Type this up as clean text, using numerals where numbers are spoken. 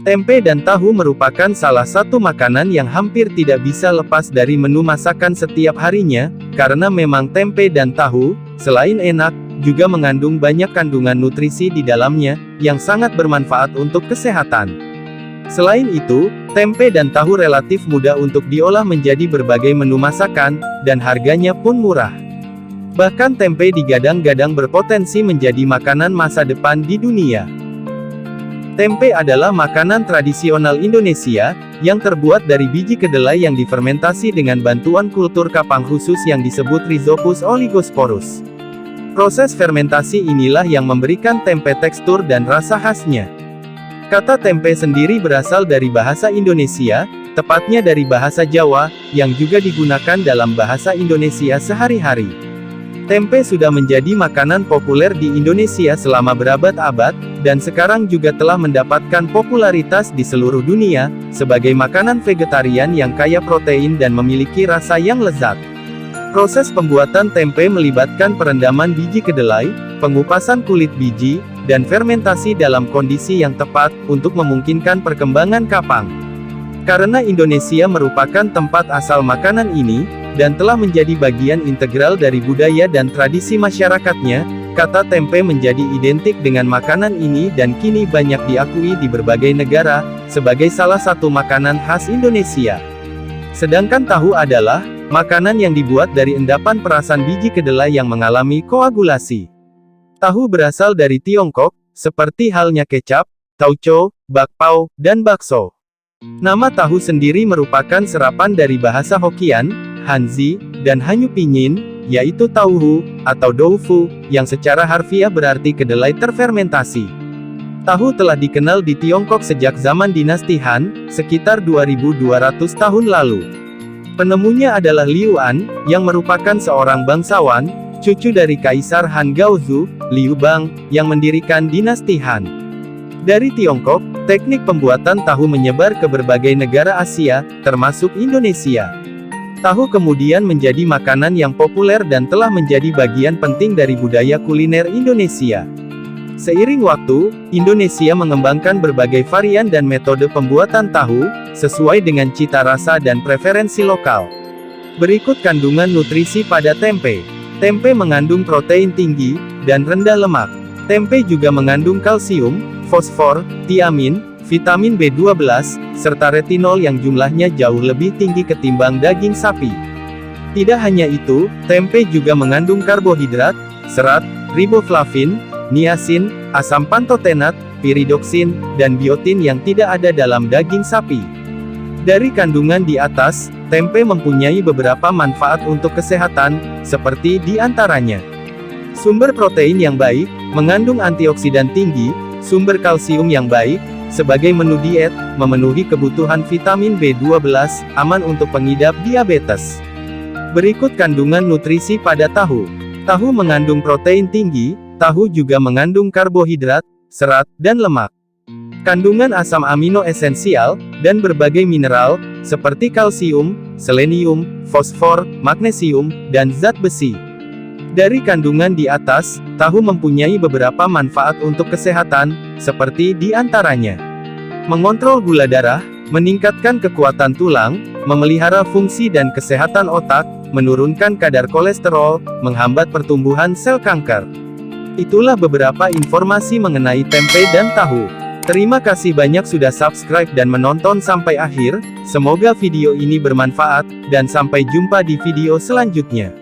Tempe dan tahu merupakan salah satu makanan yang hampir tidak bisa lepas dari menu masakan setiap harinya, karena memang tempe dan tahu, selain enak, juga mengandung banyak kandungan nutrisi di dalamnya, yang sangat bermanfaat untuk kesehatan. Selain itu, tempe dan tahu relatif mudah untuk diolah menjadi berbagai menu masakan, dan harganya pun murah. Bahkan tempe digadang-gadang berpotensi menjadi makanan masa depan di dunia. Tempe adalah makanan tradisional Indonesia, yang terbuat dari biji kedelai yang difermentasi dengan bantuan kultur kapang khusus yang disebut Rhizopus oligosporus. Proses fermentasi inilah yang memberikan tempe tekstur dan rasa khasnya. Kata tempe sendiri berasal dari bahasa Indonesia, tepatnya dari bahasa Jawa, yang juga digunakan dalam bahasa Indonesia sehari-hari. Tempe sudah menjadi makanan populer di Indonesia selama berabad-abad, dan sekarang juga telah mendapatkan popularitas di seluruh dunia, sebagai makanan vegetarian yang kaya protein dan memiliki rasa yang lezat. Proses pembuatan tempe melibatkan perendaman biji kedelai, pengupasan kulit biji, dan fermentasi dalam kondisi yang tepat, untuk memungkinkan perkembangan kapang. Karena Indonesia merupakan tempat asal makanan ini, dan telah menjadi bagian integral dari budaya dan tradisi masyarakatnya, kata tempe menjadi identik dengan makanan ini dan kini banyak diakui di berbagai negara, sebagai salah satu makanan khas Indonesia. Sedangkan tahu adalah makanan yang dibuat dari endapan perasan biji kedelai yang mengalami koagulasi. Tahu berasal dari Tiongkok, seperti halnya kecap, tauco, bakpao, dan bakso. Nama tahu sendiri merupakan serapan dari bahasa Hokkien, Hanzi, dan Hanyu Pinyin, yaitu tauhu, atau doufu, yang secara harfiah berarti kedelai terfermentasi. Tahu telah dikenal di Tiongkok sejak zaman dinasti Han, sekitar 2200 tahun lalu. Penemunya adalah Liu An, yang merupakan seorang bangsawan, cucu dari Kaisar Han Gaozu, Liu Bang, yang mendirikan dinasti Han. Dari Tiongkok, teknik pembuatan tahu menyebar ke berbagai negara Asia, termasuk Indonesia. Tahu kemudian menjadi makanan yang populer dan telah menjadi bagian penting dari budaya kuliner Indonesia. Seiring waktu, Indonesia mengembangkan berbagai varian dan metode pembuatan tahu, sesuai dengan cita rasa dan preferensi lokal. Berikut kandungan nutrisi pada tempe. Tempe mengandung protein tinggi, dan rendah lemak. Tempe juga mengandung kalsium, fosfor, tiamin, vitamin B12, serta retinol yang jumlahnya jauh lebih tinggi ketimbang daging sapi. Tidak hanya itu, tempe juga mengandung karbohidrat, serat, riboflavin, niacin, asam pantotenat, piridoksin, dan biotin yang tidak ada dalam daging sapi. Dari kandungan di atas, tempe mempunyai beberapa manfaat untuk kesehatan, seperti di antaranya: sumber protein yang baik, mengandung antioksidan tinggi, sumber kalsium yang baik, sebagai menu diet, memenuhi kebutuhan vitamin B12, aman untuk pengidap diabetes. Berikut kandungan nutrisi pada tahu. Tahu mengandung protein tinggi, tahu juga mengandung karbohidrat, serat, dan lemak. Kandungan asam amino esensial, dan berbagai mineral, seperti kalsium, selenium, fosfor, magnesium, dan zat besi. Dari kandungan di atas, tahu mempunyai beberapa manfaat untuk kesehatan, seperti di antaranya: mengontrol gula darah, meningkatkan kekuatan tulang, memelihara fungsi dan kesehatan otak, menurunkan kadar kolesterol, menghambat pertumbuhan sel kanker. Itulah beberapa informasi mengenai tempe dan tahu. Terima kasih banyak sudah subscribe dan menonton sampai akhir, semoga video ini bermanfaat, dan sampai jumpa di video selanjutnya.